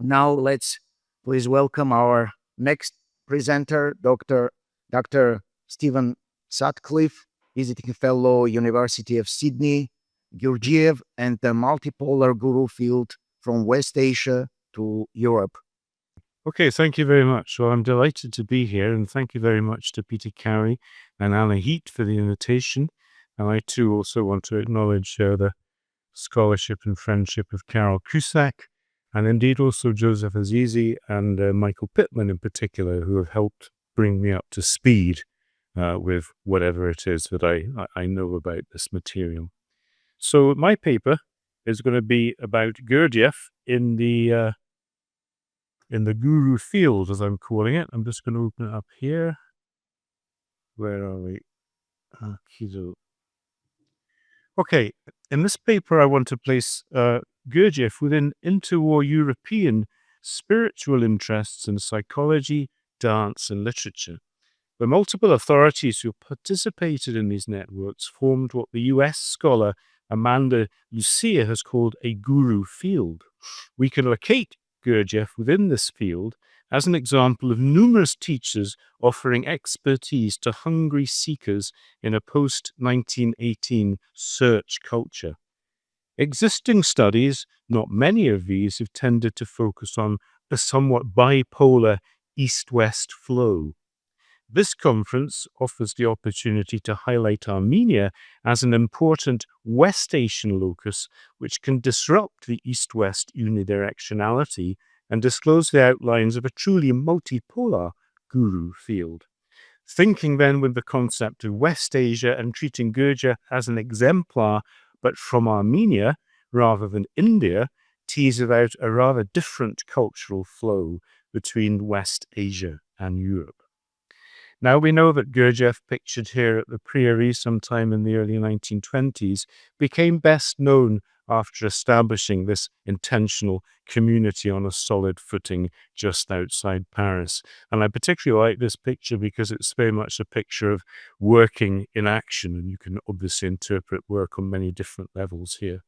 Now let's please welcome our next presenter, Dr. Stephen Sutcliffe, visiting fellow, University of Sydney, Gurdjieff, and the multipolar guru field from West Asia to Europe. Okay, thank you very much. Well, I'm delighted to be here, and thank you very much to Peter Cowie and Anna Heat for the invitation. And I too also want to acknowledge the scholarship and friendship of Carol Cusack, and indeed also Joseph Azizi and Michael Pittman in particular, who have helped bring me up to speed with whatever it is that I know about this material. So my paper is going to be about Gurdjieff in the guru field, as I'm calling it. I'm just going to open it up here. Where are we? Okay, in this paper, I want to place Gurdjieff within interwar European spiritual interests in psychology, dance, and literature. The multiple authorities who participated in these networks formed what the US scholar Amanda Lucia has called a guru field. We can locate Gurdjieff within this field as an example of numerous teachers offering expertise to hungry seekers in a post-1918 search culture. Existing studies, not many of these, have tended to focus on a somewhat bipolar east-west flow. This conference offers the opportunity to highlight Armenia as an important West Asian locus which can disrupt the East-West unidirectionality and disclose the outlines of a truly multipolar guru field. Thinking then with the concept of West Asia and treating Gurdjieff as an exemplar, but from Armenia rather than India, teases out a rather different cultural flow between West Asia and Europe. Now, we know that Gurdjieff, pictured here at the Prairie sometime in the early 1920s, became best known after establishing this intentional community on a solid footing just outside Paris. And I particularly like this picture because it's very much a picture of working in action, and you can obviously interpret work on many different levels here.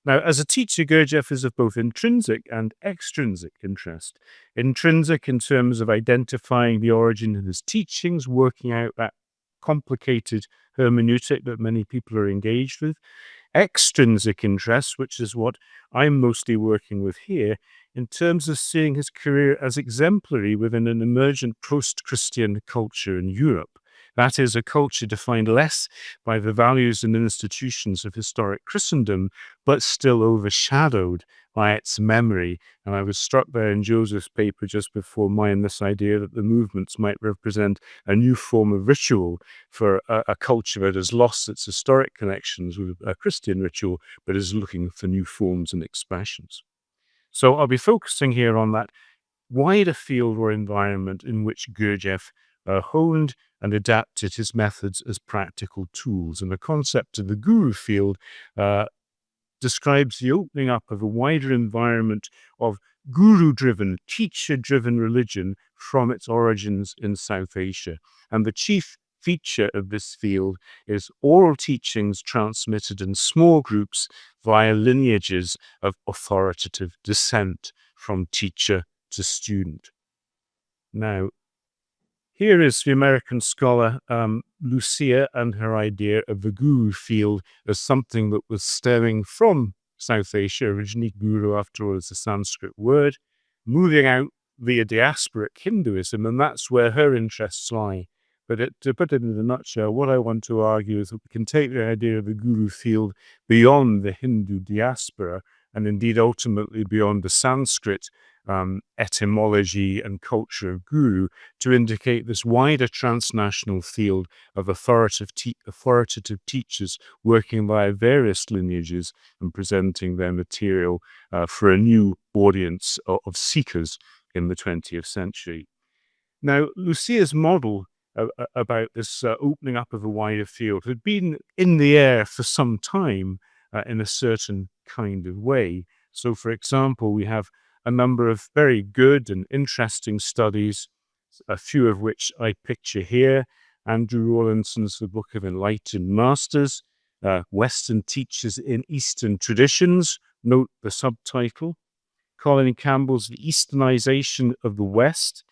Now, as a teacher, Gurdjieff is of both intrinsic and extrinsic interest. Intrinsic in terms of identifying the origin of his teachings, working out that complicated hermeneutic that many people are engaged with. Extrinsic interest, which is what I'm mostly working with here, in terms of seeing his career as exemplary within an emergent post-Christian culture in Europe. That is, a culture defined less by the values and institutions of historic Christendom, but still overshadowed by its memory. And I was struck there in Joseph's paper just before mine, this idea that the movements might represent a new form of ritual for a culture that has lost its historic connections with a Christian ritual, but is looking for new forms and expressions. So I'll be focusing here on that wider field or environment in which Gurdjieff honed and adapted his methods as practical tools. And the concept of the guru field describes the opening up of a wider environment of guru-driven, teacher-driven religion from its origins in South Asia. And the chief feature of this field is oral teachings transmitted in small groups via lineages of authoritative descent from teacher to student. Now, here is the American scholar Lucia and her idea of the guru field as something that was stemming from South Asia. Originally, guru, after all, is a Sanskrit word, moving out via diasporic Hinduism, and that's where her interests lie. But to put it in a nutshell, what I want to argue is that we can take the idea of the guru field beyond the Hindu diaspora, and indeed ultimately beyond the Sanskrit etymology and culture of guru, to indicate this wider transnational field of authoritative teachers working via various lineages and presenting their material for a new audience of seekers in the 20th century. Now, Lucia's model about this opening up of a wider field had been in the air for some time in a certain kind of way. So, for example, we have a number of very good and interesting studies, a few of which I picture here. Andrew Rawlinson's The Book of Enlightened Masters, Western Teachers in Eastern Traditions, note the subtitle. Colin Campbell's The Easternization of the West,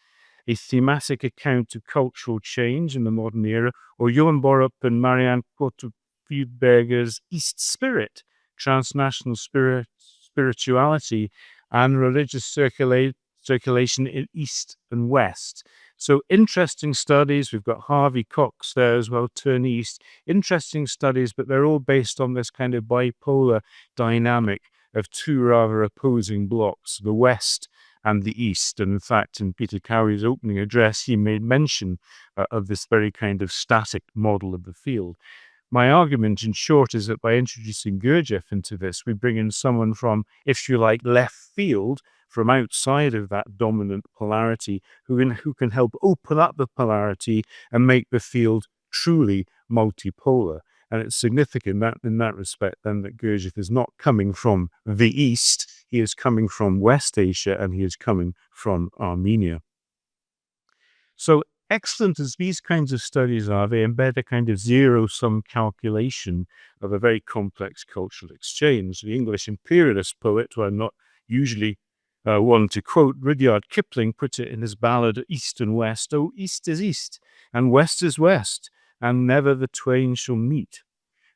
a thematic account of cultural change in the modern era, or Johan Borup and Marianne Kotto-Friedberger's East Spirit, transnational spirituality and religious circulation in East and West. So interesting studies. We've got Harvey Cox there as well, Turn East. Interesting studies, but they're all based on this kind of bipolar dynamic of two rather opposing blocks, the West and the East. And in fact, in Peter Cowie's opening address, he made mention of this very kind of static model of the field. My argument, in short, is that by introducing Gurdjieff into this, we bring in someone from, if you like, left field, from outside of that dominant polarity, who can help open up the polarity and make the field truly multipolar. And it's significant that in that respect, then, that Gurdjieff is not coming from the East. He is coming from West Asia, and he is coming from Armenia. So excellent as these kinds of studies are, they embed a kind of zero-sum calculation of a very complex cultural exchange. The English imperialist poet, who I'm not usually one to quote, Rudyard Kipling, put it in his ballad East and West, "Oh, East is East, and West is West, and never the twain shall meet."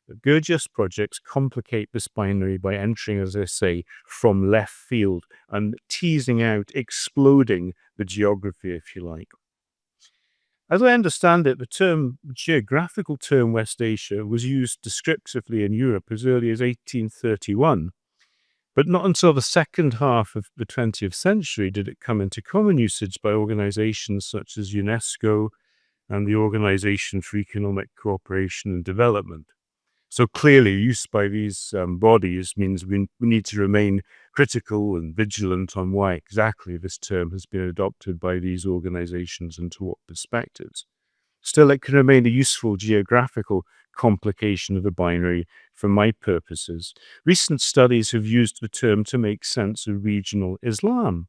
Gurdjieff's projects complicate this binary by entering, as I say, from left field and teasing out, exploding the geography, if you like. As I understand it, the geographical term West Asia was used descriptively in Europe as early as 1831, but not until the second half of the 20th century did it come into common usage by organizations such as UNESCO and the Organization for Economic Cooperation and Development. So clearly, use by these bodies means we need to remain critical and vigilant on why exactly this term has been adopted by these organizations and to what perspectives. Still, it can remain a useful geographical complication of the binary for my purposes. Recent studies have used the term to make sense of regional Islam.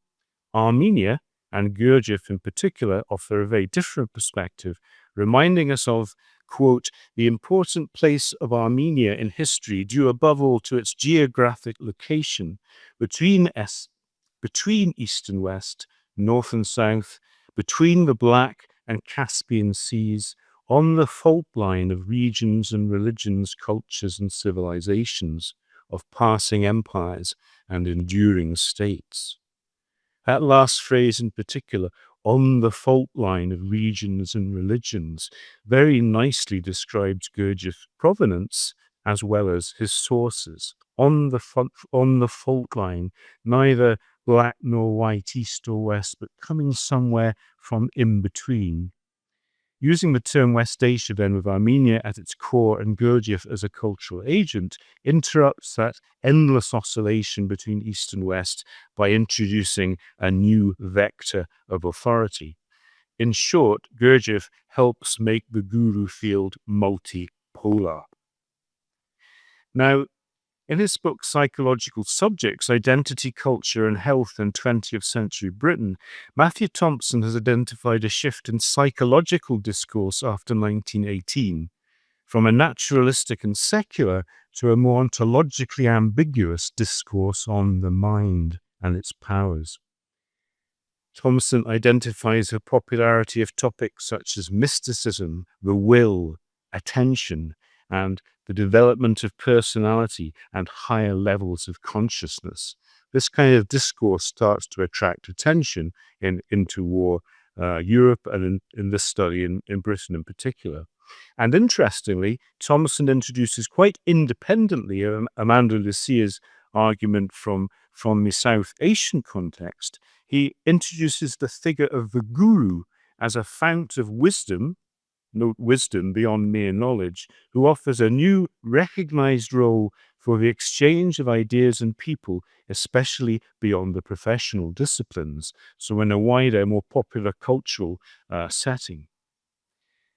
Armenia, and Gurdjieff in particular, offer a very different perspective, reminding us of, quote, the important place of Armenia in history due above all to its geographic location between East and West, North and South, between the Black and Caspian Seas, on the fault line of regions and religions, cultures and civilizations, of passing empires and enduring states. That last phrase in particular, on the fault line of regions and religions, very nicely describes Gurdjieff's provenance as well as his sources. On the fault line, neither black nor white, east or west, but coming somewhere from in between. Using the term West Asia then with Armenia at its core and Gurdjieff as a cultural agent interrupts that endless oscillation between East and West by introducing a new vector of authority. In short, Gurdjieff helps make the guru field multipolar. Now, in his book Psychological Subjects, Identity, Culture and Health in 20th Century Britain, Matthew Thompson has identified a shift in psychological discourse after 1918, from a naturalistic and secular to a more ontologically ambiguous discourse on the mind and its powers. Thompson identifies the popularity of topics such as mysticism, the will, attention, and the development of personality and higher levels of consciousness. This kind of discourse starts to attract attention in interwar Europe and in this study in Britain in particular. And interestingly, Thompson introduces quite independently Amanda Lucia's argument from the South Asian context. He introduces the figure of the guru as a fount of wisdom, note wisdom beyond mere knowledge, who offers a new recognized role for the exchange of ideas and people, especially beyond the professional disciplines, so in a wider, more popular cultural setting.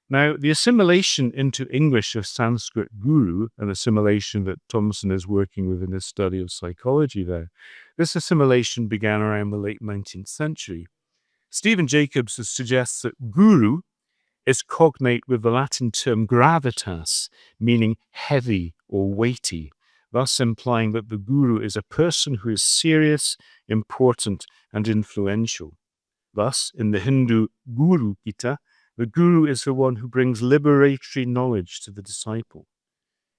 Now, the assimilation into English of Sanskrit guru, an assimilation that Thompson is working with in his study of psychology there, this assimilation began around the late 19th century. Stephen Jacobs suggests that guru is cognate with the Latin term gravitas, meaning heavy or weighty, thus implying that the guru is a person who is serious, important, and influential. Thus, in the Hindu Guru Gita, the guru is the one who brings liberatory knowledge to the disciple.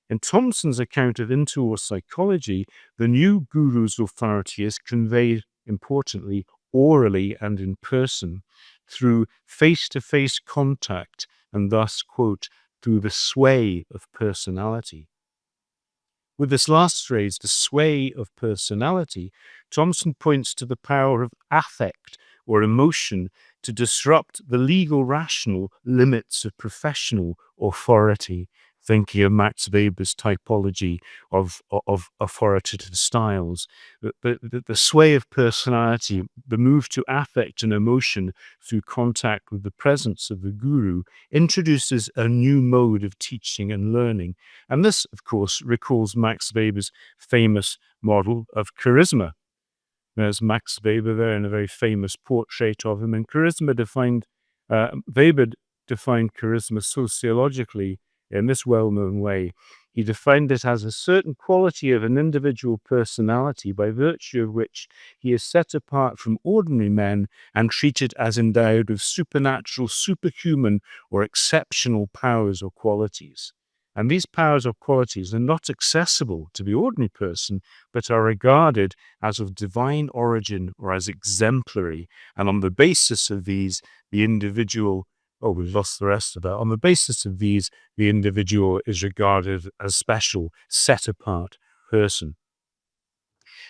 In Thompson's account of interwar psychology, the new guru's authority is conveyed, importantly, orally and in person, through face-to-face contact, and thus, quote, through the sway of personality. With this last phrase, the sway of personality, Thompson points to the power of affect or emotion to disrupt the legal rational limits of professional authority, thinking of Max Weber's typology of authoritative styles. The sway of personality, the move to affect and emotion through contact with the presence of the guru, introduces a new mode of teaching and learning. And this, of course, recalls Max Weber's famous model of charisma. There's Max Weber there in a very famous portrait of him. And Weber defined charisma sociologically in this well-known way. He defined it as a certain quality of an individual personality by virtue of which he is set apart from ordinary men and treated as endowed with supernatural, superhuman, or exceptional powers or qualities. And these powers or qualities are not accessible to the ordinary person, but are regarded as of divine origin or as exemplary. And on the basis of these, the individual, we've lost the rest of that. On the basis of these, the individual is regarded as special, set apart person.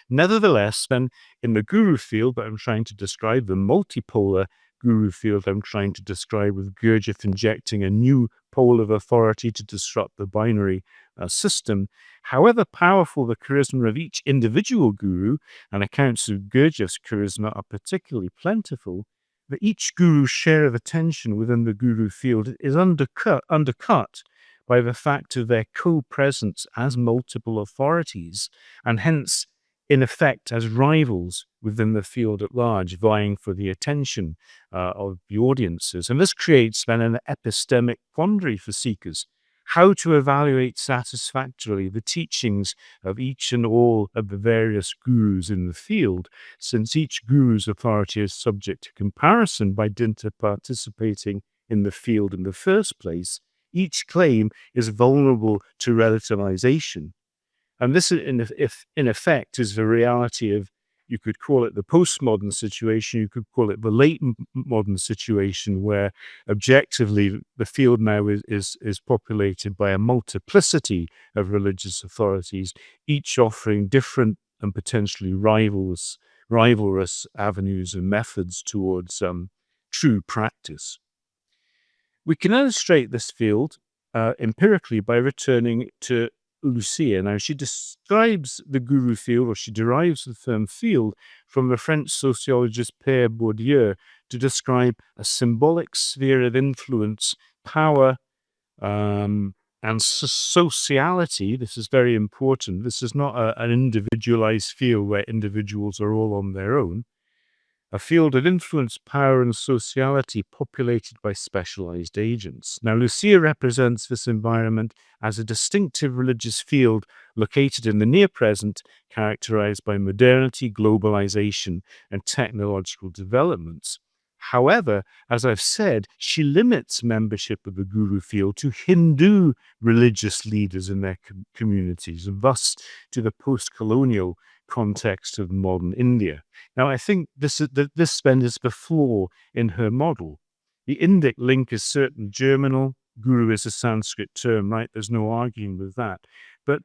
Nevertheless, then, in the guru field that I'm trying to describe, the multipolar guru field I'm trying to describe, with Gurdjieff injecting a new pole of authority to disrupt the binary system, however powerful the charisma of each individual guru, and accounts of Gurdjieff's charisma are particularly plentiful, that each guru's share of attention within the guru field is undercut by the fact of their co-presence as multiple authorities, and hence, in effect, as rivals within the field at large, vying for the attention of the audiences. And this creates then an epistemic quandary for seekers: how to evaluate satisfactorily the teachings of each and all of the various gurus in the field, since each guru's authority is subject to comparison by dint of participating in the field in the first place. Each claim is vulnerable to relativization. And this, in effect, is the reality of, you could call it the postmodern situation, you could call it the late modern situation, where objectively the field now is populated by a multiplicity of religious authorities, each offering different and potentially rivalrous avenues and methods towards true practice. We can illustrate this field empirically by returning to Lucia. Now, she describes the guru field, or she derives the term field from the French sociologist Pierre Bourdieu to describe a symbolic sphere of influence, power, and sociality. This is very important. This is not an individualized field where individuals are all on their own. A field of influence, power, and sociality populated by specialized agents. Now, Lucia represents this environment as a distinctive religious field located in the near present, characterized by modernity, globalization, and technological developments. However, as I've said, she limits membership of the guru field to Hindu religious leaders in their communities, and thus to the post-colonial context of modern India. Now, I think this then is the flaw in her model. The Indic link is certain germinal. Guru is a Sanskrit term, right? There's no arguing with that. But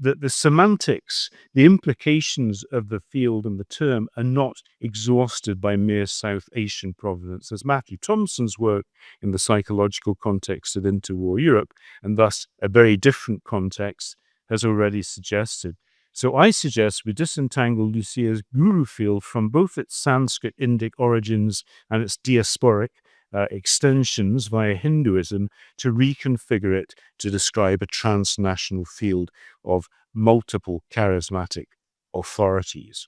the semantics, the implications of the field and the term are not exhausted by mere South Asian provenance, as Matthew Thompson's work in the psychological context of interwar Europe, and thus a very different context, has already suggested. So I suggest we disentangle Lucia's guru field from both its Sanskrit Indic origins and its diasporic extensions via Hinduism to reconfigure it to describe a transnational field of multiple charismatic authorities.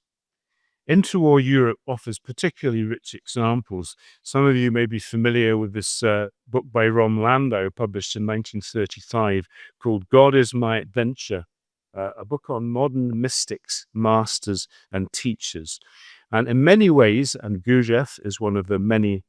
Interwar Europe offers particularly rich examples. Some of you may be familiar with this book by Ron Landau, published in 1935, called God is My Adventure. a book on modern mystics, masters, and teachers. And in many ways, and Gurdjieff is one of the many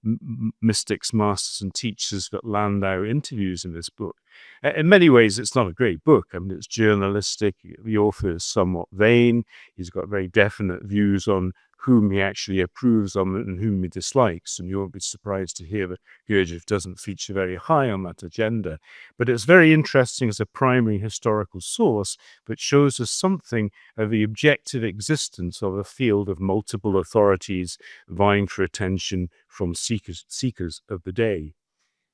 mystics, masters, and teachers that Landau interviews in this book. In many ways, it's not a great book. I mean, it's journalistic. The author is somewhat vain. He's got very definite views on whom he actually approves of and whom he dislikes. And you won't be surprised to hear that Gurdjieff doesn't feature very high on that agenda. But it's very interesting as a primary historical source that shows us something of the objective existence of a field of multiple authorities vying for attention from seekers of the day.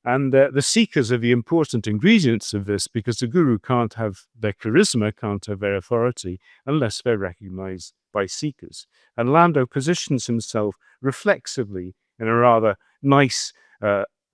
And the seekers are the important ingredients of this, because the guru can't have their charisma, can't have their authority, unless they're recognized by seekers. And Landau positions himself reflexively in a rather nice,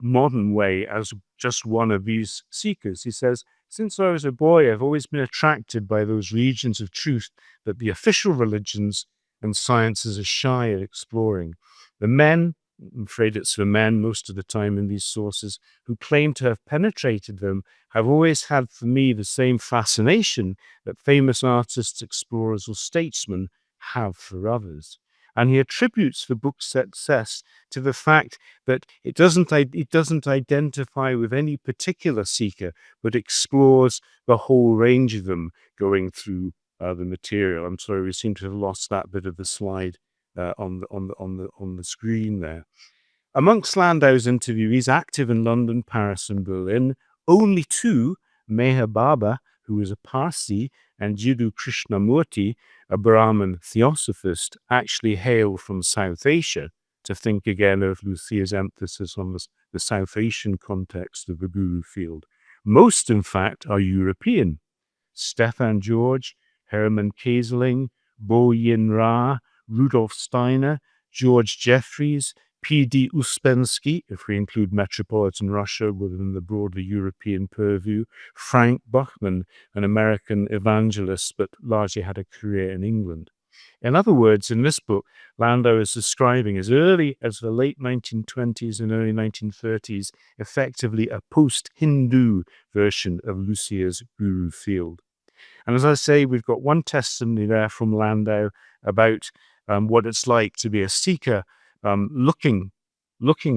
modern way as just one of these seekers. He says, "Since I was a boy, I've always been attracted by those regions of truth that the official religions and sciences are shy of exploring. The men, I'm afraid it's the men most of the time in these sources, who claim to have penetrated them, have always had for me the same fascination that famous artists, explorers, or statesmen have for others." And he attributes the book's success to the fact that it doesn't identify with any particular seeker, but explores the whole range of them going through the material. I'm sorry, we seem to have lost that bit of the slide on the screen there. Amongst Landau's interviewees active in London, Paris, and Berlin, only two, Meher Baba, who was a Parsi, and Jiddu Krishnamurti, a Brahmin theosophist, actually hail from South Asia, to think again of Lucia's emphasis on the South Asian context of the guru field. Most, in fact, are European. Stefan George, Hermann Kaeseling, Bo Yin Ra, Rudolf Steiner, George Jeffreys, P.D. Uspensky, if we include metropolitan Russia within the broader European purview, Frank Buchman, an American evangelist, but largely had a career in England. In other words, in this book, Landau is describing as early as the late 1920s and early 1930s, effectively a post-Hindu version of Lucia's guru field. And as I say, we've got one testimony there from Landau about what it's like to be a seeker looking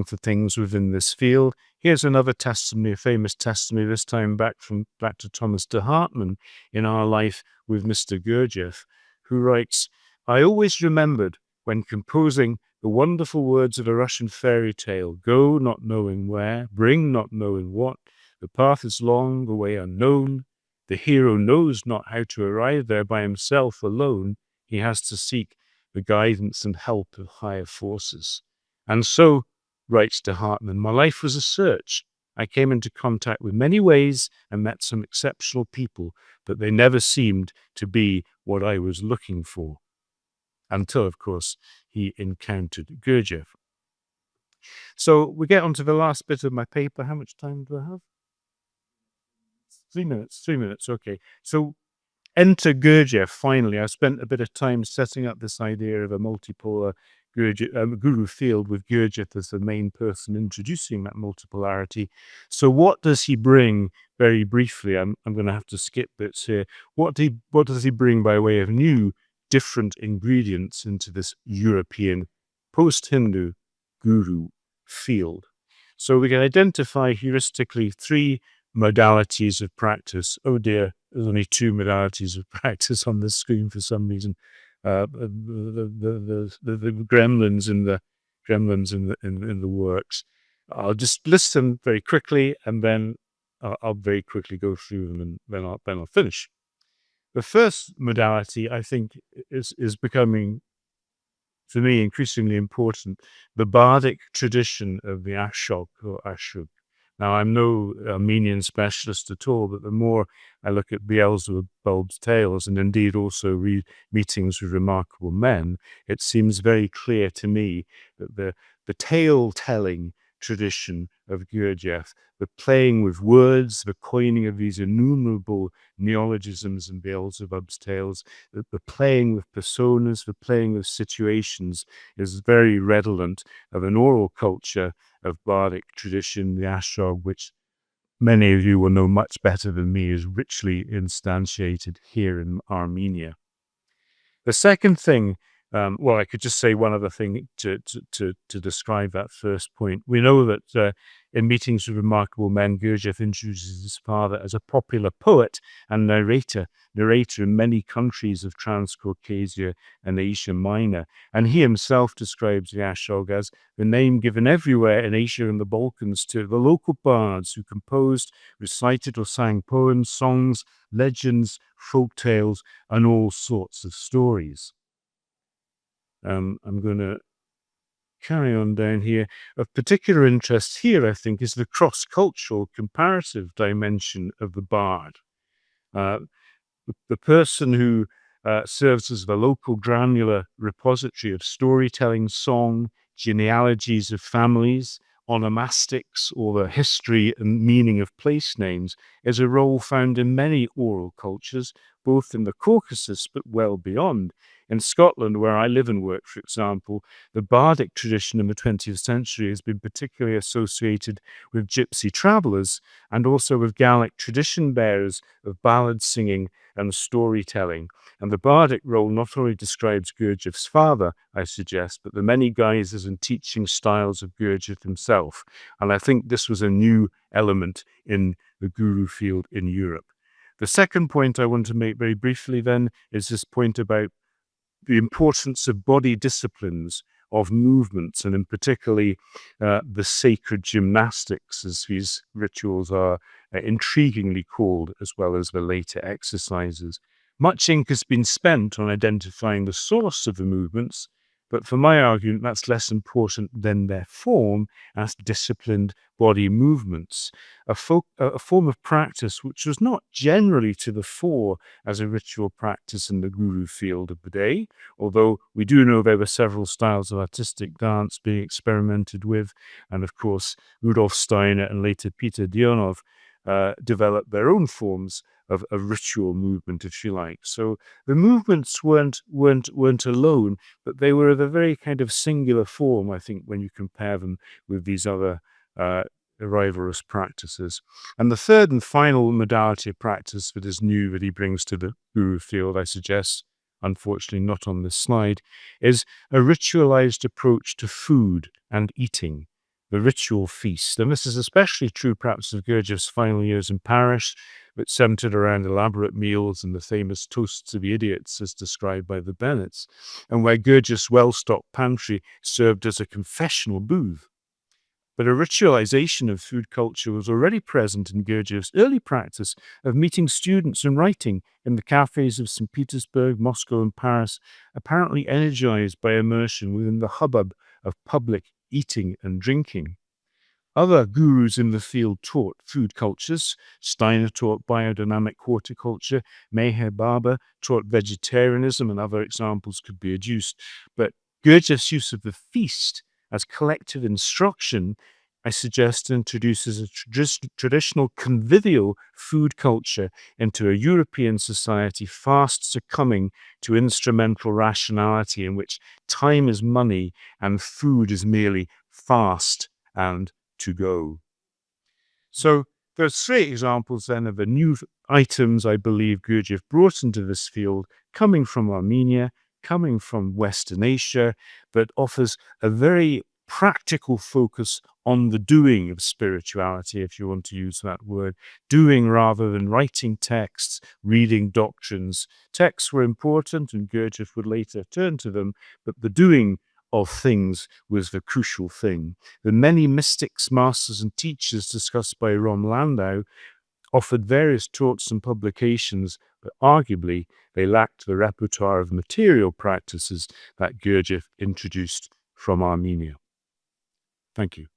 for things within this field. Here's another testimony, a famous testimony, this time back to Thomas de Hartmann in Our Life with Mr. Gurdjieff, who writes, "I always remembered when composing the wonderful words of a Russian fairy tale, go not knowing where, bring not knowing what, the path is long, the way unknown. The hero knows not how to arrive there by himself alone. He has to seek the guidance and help of higher forces. And so," writes de Hartmann, "my life was a search. I came into contact with many ways and met some exceptional people, but they never seemed to be what I was looking for." Until, of course, he encountered Gurdjieff. So we get onto the last bit of my paper. How much time do I have? 3 minutes. 3 minutes. Okay. So enter Gurdjieff. Finally, I spent a bit of time setting up this idea of a multipolar guru field with Gurdjieff as the main person introducing that multipolarity. So what does he bring? Very briefly, I'm going to have to skip bits here. What does he bring by way of new, different ingredients into this European post-Hindu guru field? So we can identify heuristically 3 modalities of practice. Oh dear, there's only 2 modalities of practice on the screen for some reason. The gremlins in the works. I'll just list them very quickly, and then I'll very quickly go through them, and then I'll finish. The first modality, I think, is becoming, for me, increasingly important: the bardic tradition of the Ashok or Ashuk. Now, I'm no Armenian specialist at all, but the more I look at Beelzebub's tales, and indeed also read Meetings with Remarkable Men, it seems very clear to me that the tale-telling tradition of Gurdjieff, the playing with words, the coining of these innumerable neologisms in Beelzebub's tales, the playing with personas, the playing with situations, is very redolent of an oral culture of bardic tradition, the Ashog, which many of you will know much better than me, is richly instantiated here in Armenia. The second thing, I could just say one other thing to describe that first point. We know that in Meetings with Remarkable Men, Gurdjieff introduces his father as a popular poet and narrator in many countries of Transcaucasia and Asia Minor. And he himself describes Yashog as the name given everywhere in Asia and the Balkans to the local bards who composed, recited, or sang poems, songs, legends, folk tales, and all sorts of stories. I'm going to carry on down here. Of particular interest here, I think, is the cross-cultural comparative dimension of the bard. The person who serves as the local granular repository of storytelling, song, genealogies of families, onomastics, or the history and meaning of place names, is a role found in many oral cultures, both in the Caucasus but well beyond. In Scotland, where I live and work, for example, the bardic tradition in the 20th century has been particularly associated with gypsy travellers and also with Gaelic tradition bearers of ballad singing and storytelling. And the bardic role not only describes Gurdjieff's father, I suggest, but the many guises and teaching styles of Gurdjieff himself. And I think this was a new element in the guru field in Europe. The second point I want to make very briefly then is this point about the importance of body disciplines, of movements, and in particularly the sacred gymnastics, as these rituals are intriguingly called, as well as the later exercises. Much ink has been spent on identifying the source of the movements, but for my argument, that's less important than their form as disciplined body movements, a form of practice which was not generally to the fore as a ritual practice in the guru field of the day, although we do know there were several styles of artistic dance being experimented with, and of course, Rudolf Steiner and later Peter Dionov developed their own forms of a ritual movement, if you like. So the movements weren't alone, but they were of a very kind of singular form, I think, when you compare them with these other rivalrous practices. And the third and final modality of practice that is new that he brings to the guru field, I suggest, unfortunately not on this slide, is a ritualized approach to food and eating, the ritual feast. And this is especially true perhaps of Gurdjieff's final years in Paris, but centered around elaborate meals and the famous toasts of the idiots as described by the Bennets, and where Gurdjieff's well-stocked pantry served as a confessional booth. But a ritualization of food culture was already present in Gurdjieff's early practice of meeting students and writing in the cafes of St. Petersburg, Moscow, and Paris, apparently energized by immersion within the hubbub of public eating and drinking. Other gurus in the field taught food cultures. Steiner taught biodynamic horticulture. Meher Baba taught vegetarianism, and other examples could be adduced. But Gurdjieff's use of the feast as collective instruction, I suggest, introduces a traditional convivial food culture into a European society fast succumbing to instrumental rationality in which time is money and food is merely fast and to go. So there's three examples then of the new items I believe Gurdjieff brought into this field, coming from Armenia, coming from Western Asia, that offers a very practical focus on the doing of spirituality, if you want to use that word, doing rather than writing texts, reading doctrines. Texts were important, and Gurdjieff would later turn to them, but the doing of things was the crucial thing. The many mystics, masters, and teachers discussed by Ron Landau offered various talks and publications, but arguably they lacked the repertoire of material practices that Gurdjieff introduced from Armenia. Thank you.